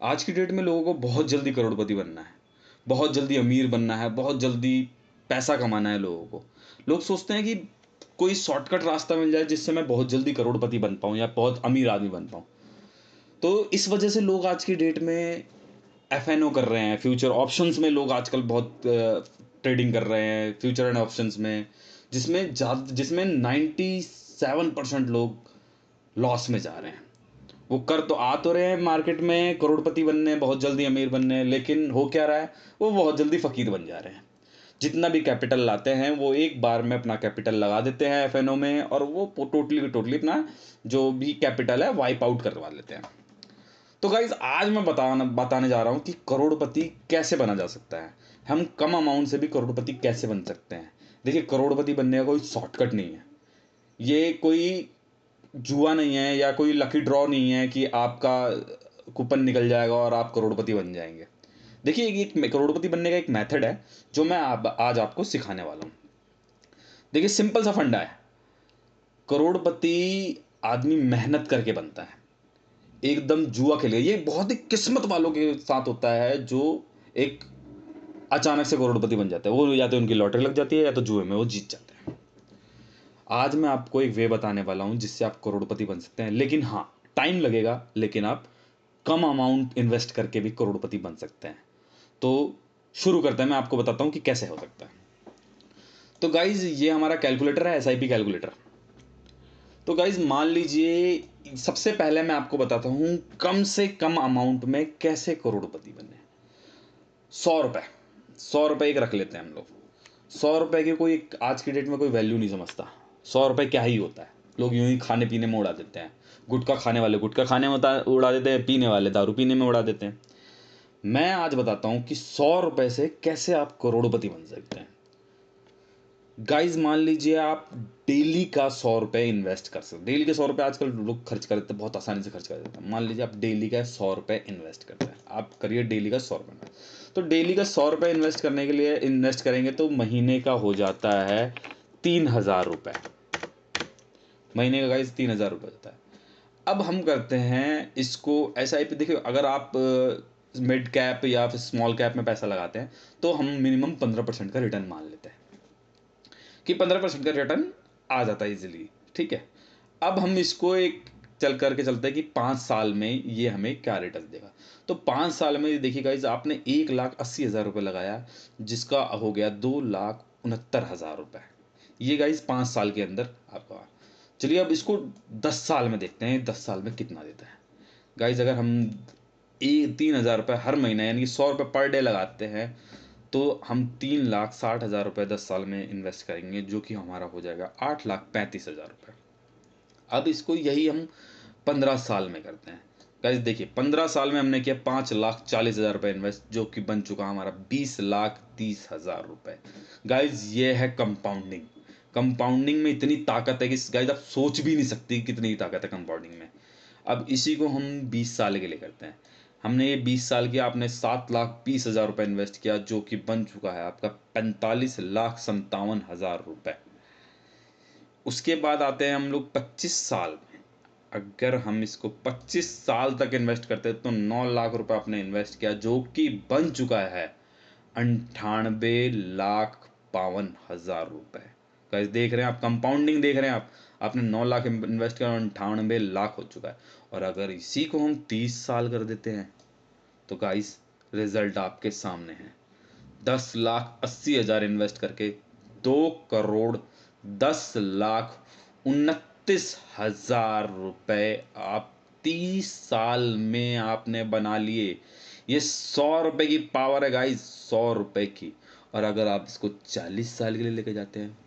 आज की डेट में लोगों को बहुत जल्दी करोड़पति बनना है, बहुत जल्दी अमीर बनना है, बहुत जल्दी पैसा कमाना है लोगों को। लोग सोचते हैं कि कोई शॉर्टकट रास्ता मिल जाए जिससे मैं बहुत जल्दी करोड़पति बन पाऊँ या बहुत अमीर आदमी बन पाऊँ। तो इस वजह से लोग आज की डेट में एफ कर रहे हैं, फ्यूचर ऑप्शंस में लोग आजकल बहुत ट्रेडिंग कर रहे हैं, फ्यूचर एंड ऑप्शंस में, जिसमें 97% लोग लॉस में जा रहे हैं। वो कर तो आ तो रहे हैं मार्केट में करोड़पति बनने, बहुत जल्दी अमीर बनने, लेकिन हो क्या रहा है, वो बहुत जल्दी फकीर बन जा रहे हैं। जितना भी कैपिटल लाते हैं वो एक बार में अपना कैपिटल लगा देते हैं एफ में, और वो टोटली टोटली अपना जो भी कैपिटल है वाइप आउट करवा लेते हैं। तो गाइज आज मैं बताने जा रहा हूँ कि करोड़पति कैसे बना जा सकता है, हम कम अमाउंट से भी करोड़पति कैसे बन सकते हैं। देखिए, करोड़पति बनने का कोई शॉर्टकट नहीं है, ये कोई जुआ नहीं है या कोई लकी ड्रॉ नहीं है कि आपका कूपन निकल जाएगा और आप करोड़पति बन जाएंगे। देखिए, एक करोड़पति बनने का एक मेथड है जो मैं आज आपको सिखाने वाला हूँ। देखिए, सिंपल सा फंडा है, करोड़पति आदमी मेहनत करके बनता है, एकदम जुआ खेले। ये बहुत ही किस्मत वालों के साथ होता है जो एक अचानक से करोड़पति बन जाते हैं। वो या तो उनकी लॉटरी लग जाती है या तो जुए में वो जीत जाते हैं। आज मैं आपको एक वे बताने वाला हूं जिससे आप करोड़पति बन सकते हैं, लेकिन हाँ, टाइम लगेगा, लेकिन आप कम अमाउंट इन्वेस्ट करके भी करोड़पति बन सकते हैं। तो शुरू करते हैं, मैं आपको बताता हूं कि कैसे हो सकता है। तो गाइज, ये हमारा कैलकुलेटर है, एसआईपी कैलकुलेटर। तो गाइज मान लीजिए, सबसे पहले मैं आपको बताता हूं कम से कम अमाउंट में कैसे करोड़पति बने। 100 रुपये, 100 रुपये एक रख लेते हैं हम लोग। 100 रुपये की कोई आज की डेट में कोई वैल्यू नहीं समझता। 100 रुपये क्या ही होता है, लोग यूं ही खाने पीने में उड़ा देते हैं। गुटखा खाने वाले गुटखा खाने में उड़ा देते हैं, पीने वाले दारू पीने में उड़ा देते हैं। मैं आज बताता हूं कि 100 रुपये से कैसे आप करोड़पति बन सकते हैं। गाइज मान लीजिए आप डेली का 100 रुपये इन्वेस्ट कर सकते हैं। डेली के 100 रुपये आजकल लोग खर्च कर देते हैं, बहुत आसानी से खर्च कर देते हैं। मान लीजिए आप डेली का 100 रुपये इन्वेस्ट करते हैं, आप करिए डेली का 100 रुपये। तो डेली का 100 रुपये इन्वेस्ट करने के लिए इन्वेस्ट करेंगे तो महीने का हो जाता है 3,000 रुपये। महीने का गाइज 3,000 रुपये होता है। अब हम करते हैं इसको SIP। देखिए, अगर आप मिड कैप या फिर स्मॉल कैप में पैसा लगाते हैं तो हम मिनिमम 15% का रिटर्न मान लेते हैं कि 15% का रिटर्न आ जाता है इजीली। ठीक है, अब हम इसको एक करके चलते हैं कि 5 साल में ये हमें क्या रिटर्न देगा। तो 5 साल में देखिए गाइज, आपने 1,80,000 रुपये लगाया, जिसका हो गया 2,69,000 रुपये। ये गाइज 5 साल के अंदर आपका। चलिए अब इसको 10 साल में देखते हैं, 10 साल में कितना देता है। गाइज अगर हम 3,000 रुपये हर महीना यानी कि 100 रुपये पर डे लगाते हैं तो हम 3,60,000 रुपये 10 साल में इन्वेस्ट करेंगे, जो कि हमारा हो जाएगा 8,35,000 रुपये। अब इसको यही हम 15 साल में करते हैं। गाइस देखिए, 15 साल में हमने किया 5,40,000 रुपये इन्वेस्ट, जो कि बन चुका हमारा 20,30,000 रुपये। गाइस ये है कंपाउंडिंग। कंपाउंडिंग में इतनी ताकत है कि गाइस आप सोच भी नहीं सकती कितनी ताकत है कंपाउंडिंग में। अब इसी को हम 20 साल के लिए करते हैं। हमने ये 20 साल किया, आपने 7,20,000 रुपये इन्वेस्ट किया, जो कि बन चुका है आपका 45,57,000 रुपये। उसके बाद आते हैं हम लोग 25 साल में। अगर हम इसको 25 साल तक इन्वेस्ट करते हैं तो 9 लाख रुपए आपने इन्वेस्ट किया, जो कि बन चुका है 98,52,000 रुपये। गाइस देख रहे हैं आप, कंपाउंडिंग देख रहे हैं आप, आपने 9 लाख इन्वेस्ट किया और 98 लाख हो चुका है। और अगर इसी को हम 30 साल कर देते हैं तो गाइस रिजल्ट आपके सामने है। 10,80,000 इन्वेस्ट करके 2,10,29,000 रुपये आप 30 साल में आपने बना लिए। ये 100 रुपये की पावर है गाइस, 100 रुपये की। और अगर आप इसको 40 साल के लिए लेके जाते हैं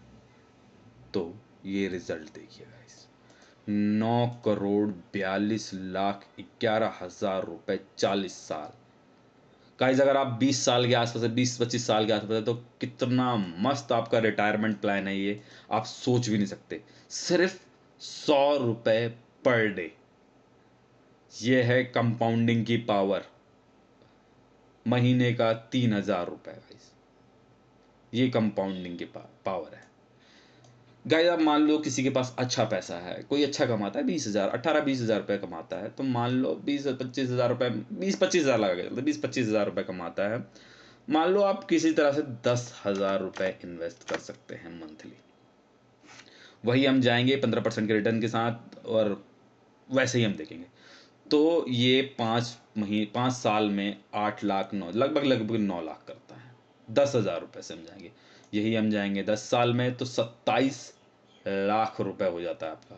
तो ये रिजल्ट देखिए गाइस, 9,42,11,11,000 रुपये 40 साल। गाइस अगर आप 20 साल के आसपास है, 20-25 साल के आसपास है, तो कितना मस्त आपका रिटायरमेंट प्लान है ये, आप सोच भी नहीं सकते। सिर्फ 100 रुपये पर डे, ये है कंपाउंडिंग की पावर। महीने का 3,000 रुपये गाइस, ये कंपाउंडिंग की पावर है। गाइस आप मान लो किसी के पास अच्छा पैसा है, कोई अच्छा कमाता है 20,000 18-20,000 रुपये कमाता है, तो मान लो 20-25,000 रुपये, 20-25,000 लगा के चलते, 20-25,000 रुपये कमाता है। मान लो आप किसी तरह से 10,000 रुपये इन्वेस्ट कर सकते हैं मंथली। वही हम जाएंगे 15% के रिटर्न के साथ, और वैसे ही हम देखेंगे। तो ये 5 साल में 8 लाख 9 लगभग 9 लाख करता है। 10,000 रुपये से हम जाएंगे, यही हम जाएंगे 10 साल में तो 27 लाख रुपए हो जाता है आपका।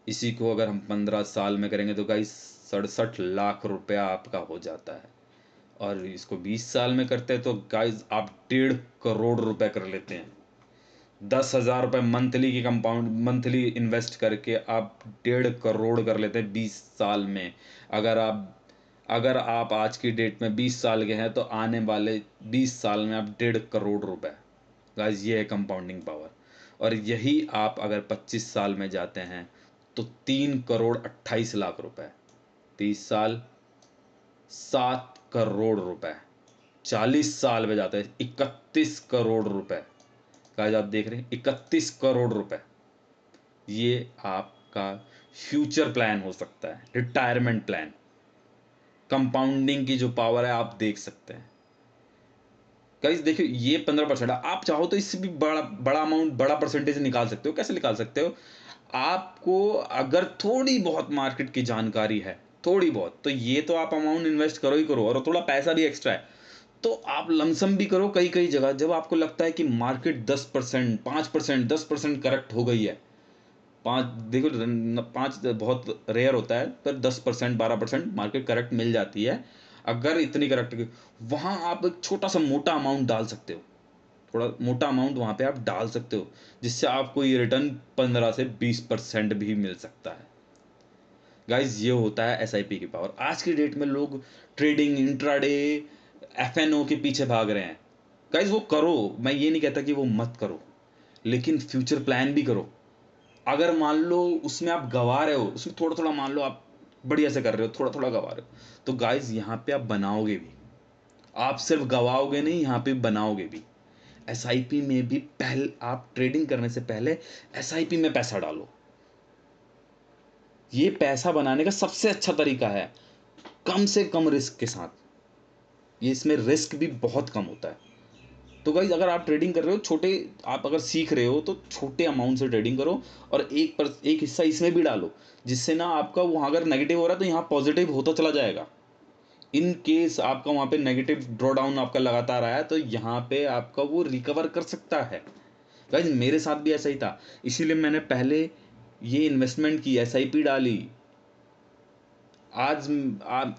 इसी को अगर हम 15 साल में करेंगे तो गाइस 67 लाख रुपया आपका हो जाता है। और इसको 20 साल में करते हैं तो गाइस आप 1.5 करोड़ रुपए कर लेते हैं। 10,000 रुपये मंथली की कंपाउंड मंथली इन्वेस्ट करके आप 1.5 करोड़ कर लेते हैं 20 साल में। अगर आप आज की डेट में 20 साल के हैं तो आने वाले 20 साल में आप 1.5 करोड़ रुपए। गाइस ये है कंपाउंडिंग पावर। और यही आप अगर 25 साल में जाते हैं तो 3 करोड़ 28 लाख रुपए। 30 साल 7 करोड़ रुपए। 40 साल में जाते हैं 31 करोड़ रुपए। गाइस आप देख रहे हैं 31 करोड़ रुपए। ये आपका फ्यूचर प्लान हो सकता है, रिटायरमेंट प्लान। कंपाउंडिंग की जो पावर है आप देख सकते हैं। गाइस देखिए ये 15% है, आप चाहो तो इससे भी बड़ा बड़ा अमाउंट, बड़ा परसेंटेज निकाल सकते हो। कैसे निकाल सकते हो? आपको अगर थोड़ी बहुत मार्केट की जानकारी है, थोड़ी बहुत, तो ये तो आप अमाउंट इन्वेस्ट करो ही करो, और थोड़ा पैसा भी एक्स्ट्रा है तो आप लमसम भी करो कई कई जगह। जब आपको लगता है कि मार्केट 10%, 5%, 10% करेक्ट हो गई है, पाँच देखो पाँच बहुत रेयर होता है, पर 10% 12% मार्केट करेक्ट मिल जाती है। अगर इतनी करेक्ट, वहाँ आप एक छोटा सा मोटा अमाउंट डाल सकते हो। थोड़ा मोटा अमाउंट वहाँ पे आप डाल सकते हो, जिससे आपको ये रिटर्न 15 से 20% भी मिल सकता है। गाइज ये होता है एसआईपी की पावर। आज की डेट में लोग ट्रेडिंग, इंट्राडे, एफएनओ के पीछे भाग रहे हैं। गाइज वो करो, मैं ये नहीं कहता कि वो मत करो, लेकिन फ्यूचर प्लान भी करो। अगर मान लो उसमें आप गवा रहे हो, उसमें थोड़ा थोड़ा मान लो आप बढ़िया से कर रहे हो, थोड़ा थोड़ा गवा रहे हो, तो गाइज यहाँ पे आप बनाओगे भी। आप सिर्फ गवाओगे नहीं, यहाँ पे बनाओगे भी। एसआईपी में भी पहले आप ट्रेडिंग करने से पहले एसआईपी में पैसा डालो। ये पैसा बनाने का सबसे अच्छा तरीका है, कम से कम रिस्क के साथ। ये इसमें रिस्क भी बहुत कम होता है। तो गाइज अगर आप ट्रेडिंग कर रहे हो छोटे, आप अगर सीख रहे हो तो छोटे अमाउंट से ट्रेडिंग करो, और एक हिस्सा इसमें भी डालो, जिससे ना आपका वहाँ अगर नेगेटिव हो रहा है तो यहाँ पॉजिटिव होता चला जाएगा। इन केस आपका वहाँ पे नेगेटिव ड्रॉ डाउन आपका लगातार आया तो यहाँ पे आपका वो रिकवर कर सकता है। गाइज मेरे साथ भी ऐसा ही था, इसीलिए मैंने पहले ये इन्वेस्टमेंट की, एसआईपी डाली। आज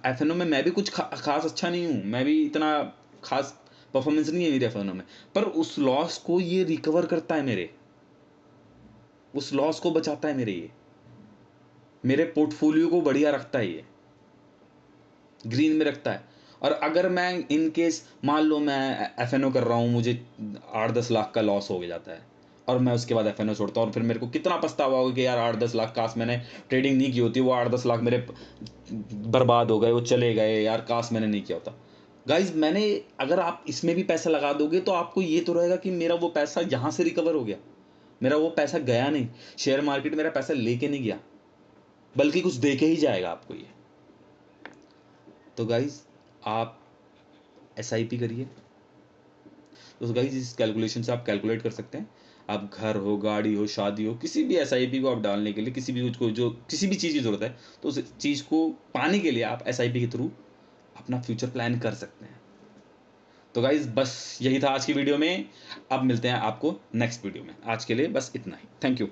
एफएनओ में मैं भी कुछ खास अच्छा नहीं हूँ, मैं भी इतना खास परफॉर्मेंस नहीं है मेरे एफएनओ में, पर उस लॉस को ये रिकवर करता है मेरे, उस लॉस को बचाता है मेरे, ये मेरे पोर्टफोलियो को बढ़िया रखता है, ये ग्रीन में रखता है। और अगर मैं इन केस मान लो मैं एफएनओ कर रहा हूँ, मुझे 8-10 लाख का लॉस हो गया जाता है, और मैं उसके बाद एफएनओ छोड़ता हूँ, और फिर मेरे को कितना पछतावा होगा कि यार 8-10 लाख, काश मैंने ट्रेडिंग नहीं की होती, वो 8-10 लाख मेरे बर्बाद हो गए, वो चले गए यार, काश मैंने नहीं किया होता। गाइज मैंने, अगर आप इसमें भी पैसा लगा दोगे तो आपको ये तो रहेगा कि मेरा वो पैसा यहाँ से रिकवर हो गया, मेरा वो पैसा गया नहीं, शेयर मार्केट मेरा पैसा लेके नहीं गया, बल्कि कुछ दे के ही जाएगा आपको ये। तो गाइज आप एसआईपी करिए। तो गाइज इस कैलकुलेशन से आप कैलकुलेट कर सकते हैं, आप घर हो, गाड़ी हो, शादी हो, किसी भी एसआईपी को आप डालने के लिए, किसी भी को जो किसी भी चीज़ की ज़रूरत है, तो उस चीज़ को पाने के लिए आप एसआईपी के थ्रू अपना फ्यूचर प्लान कर सकते हैं। तो गाइज बस यही था आज की वीडियो में। अब मिलते हैं आपको नेक्स्ट वीडियो में। आज के लिए बस इतना ही। Thank you.